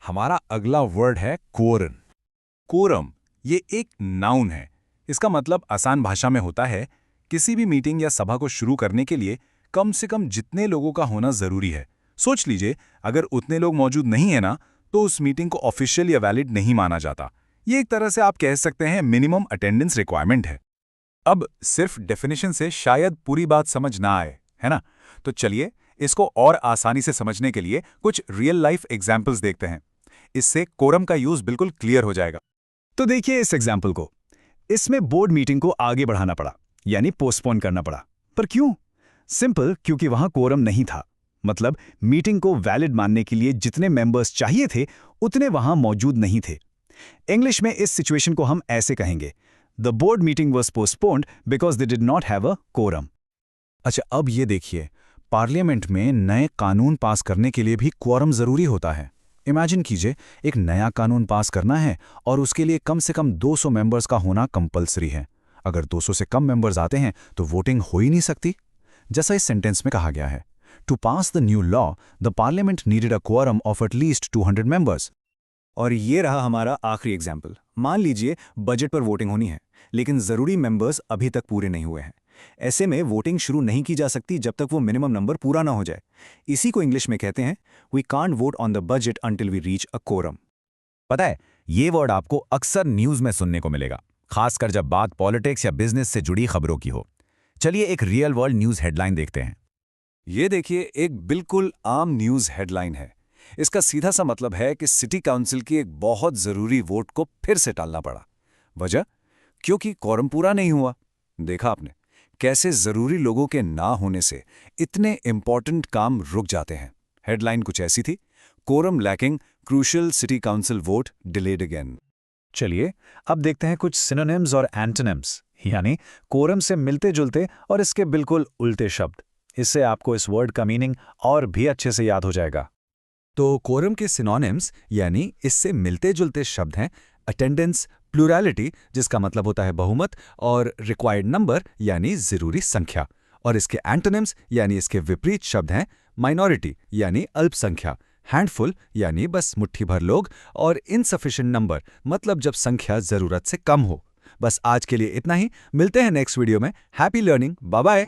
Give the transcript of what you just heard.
हमारा अगला वर्ड है कोरम। कोरम ये एक नाउन है। इसका मतलब आसान भाषा में होता है किसी भी मीटिंग या सभा को शुरू करने के लिए कम से कम जितने लोगों का होना जरूरी है। सोच लीजिए, अगर उतने लोग मौजूद नहीं है ना, तो उस मीटिंग को ऑफिशियल या वैलिड नहीं माना जाता। ये एक तरह से आप कह सकते हैं मिनिमम अटेंडेंस रिक्वायरमेंट है। अब सिर्फ डेफिनेशन से शायद पूरी बात समझ ना आए, है ना? तो चलिए इसको और आसानी से समझने के लिए कुछ रियल लाइफ एग्जाम्पल्स देखते हैं। इससे कोरम का यूज बिल्कुल क्लियर हो जाएगा। तो देखिए इस एग्जाम्पल को। इसमें बोर्ड मीटिंग को आगे बढ़ाना पड़ा, यानी पोस्टपोन करना पड़ा। पर क्यों? सिंपल, क्योंकि वहां कोरम नहीं था। मतलब मीटिंग को वैलिड मानने के लिए जितने मेंबर्स चाहिए थे उतने वहां मौजूद नहीं थे। इंग्लिश में इस सिचुएशन को हम ऐसे कहेंगे, the board meeting was postponed because they did not have a quorum. अच्छा, अब ये देखिए, पार्लियामेंट में नए कानून पास करने के लिए भी क्वोरम जरूरी होता है। इमेजिन कीजिए, एक नया कानून पास करना है और उसके लिए कम से कम 200 मेंबर्स का होना कंपलसरी है। अगर 200 से कम मेंबर्स आते हैं तो वोटिंग हो ही नहीं सकती। जैसा इस सेंटेंस में कहा गया है, to pass the new law the parliament needed a quorum of at least 200 members. और ये रहा हमारा आखिरी एग्जाम्पल। मान लीजिए बजट पर वोटिंग होनी है, लेकिन जरूरी मेंबर्स अभी तक पूरे नहीं हुए हैं। ऐसे में वोटिंग शुरू नहीं की जा सकती जब तक वो मिनिमम नंबर पूरा ना हो जाए। इसी को इंग्लिश में कहते हैं we can't vote on the budget until we reach a quorum. पता है, ये वर्ड आपको अक्सर न्यूज में सुनने को मिलेगा, खासकर जब बात पॉलिटिक्स या बिजनेस से जुड़ी खबरों की हो। चलिए एक रियल वर्ल्ड न्यूज हेडलाइन देखते हैं। ये देखिए, एक बिल्कुल आम न्यूज हेडलाइन है। इसका सीधा सा मतलब है कि सिटी काउंसिल की एक बहुत जरूरी वोट को फिर से टालना पड़ा। वजह? क्योंकि क्वोरम पूरा नहीं हुआ। देखा आपने कैसे जरूरी लोगों के ना होने से इतने इंपॉर्टेंट काम रुक जाते हैं। हेडलाइन कुछ ऐसी थी, quorum lacking, crucial city council vote delayed again. चलिए अब देखते हैं कुछ सिनोनिम्स और एंटोनिम्स, यानी कोरम से मिलते जुलते और इसके बिल्कुल उल्टे शब्द। इससे आपको इस वर्ड का मीनिंग और भी अच्छे से याद हो जाएगा। तो कोरम के सिनोनिम्स यानी इससे मिलते जुलते शब्द हैं अटेंडेंस, प्लूरैलिटी जिसका मतलब होता है बहुमत, और रिक्वायर्ड नंबर यानी जरूरी संख्या। और इसके एंटोनिम्स यानी इसके विपरीत शब्द हैं माइनॉरिटी यानी अल्पसंख्या, हैंडफुल यानी बस मुट्ठी भर लोग, और इनसफिशिएंट नंबर मतलब जब संख्या जरूरत से कम हो। बस आज के लिए इतना ही। मिलते हैं नेक्स्ट वीडियो में। Happy learning, bye bye.